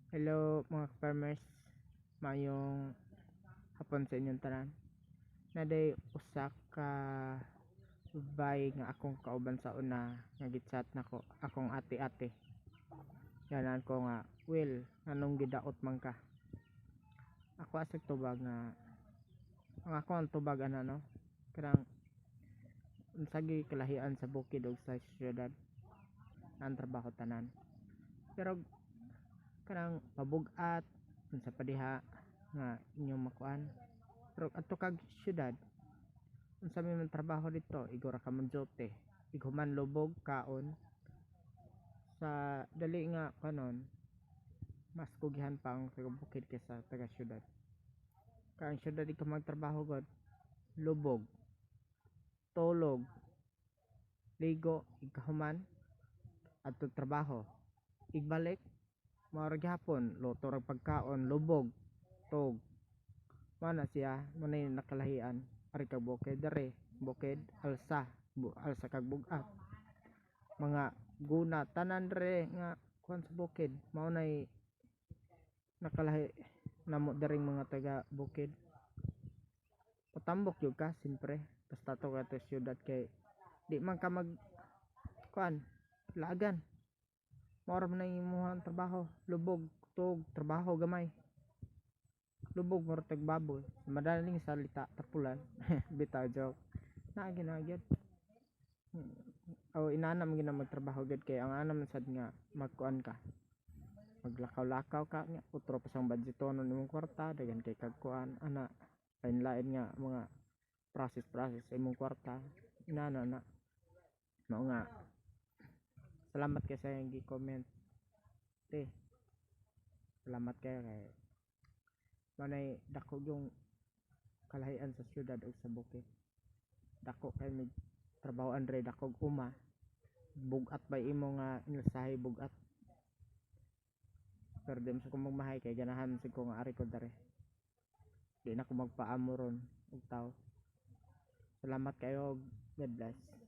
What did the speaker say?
Hello mga farmers, mayong hapon sa inyong tanan. Naday usa ka bay nga akong kauban sa una nga gichat nako akong ate-ate. Yanan ko nga, "Will, anong gidaot man ka?" Ako asig tubag nga ang ako ang tubag ana no. Kanang unsagi kalahian sa bukid ug sa syudad ang trabaho tanan. Pero kanang pabug-at unsa pa diha nga inyong makuan. Pero adto kag syudad unsa may man trabaho dito igora ka man jote iguman lubog kaon sa dali nga kanon mas kugihan pa ang taga bukid kaysa taga syudad kaya ang syudad ikaw magtrabaho god lubog tulog ligo ikahuman adto trabaho igbalik mao ra gyapon luto ra pagkaon lubog tug mana siya manay nakalahian ari kag bukid dere bukid alsa kag bug-at mga guna tanan dere nga kuan sa bukid mao nay nakalahi namo dereng mga taga bukid patambok jud ka siyempre basta to ka sa syudad kay di man ka mag kuan lagan mao ra man ang imong trabaho lubog tug trabaho gamay lubog mo tag baboy madaling salita tapulan bitaw joke na ginagyod o inanam gina magtrabaho gud kay ang anam sad nga magkuan ka maglakaw-lakaw ka nya utro pa sang budgetonon imong kwarta daghan kay kag kuan ana lain-lain nga mga process sa imong kwarta inana na mao nga salamat kay sa iyang gi-comment te salamat kayo kay manay dako yung kalahian sa syudad ug sa bukid dako kay may trabaho andre dako uma bugat ba imo nga inasahay bugat pero di mo sa kong magmahay kay ganahan sig ko nga ari ko dere di na ko magpaamo ron og tao salamat kayo God bless.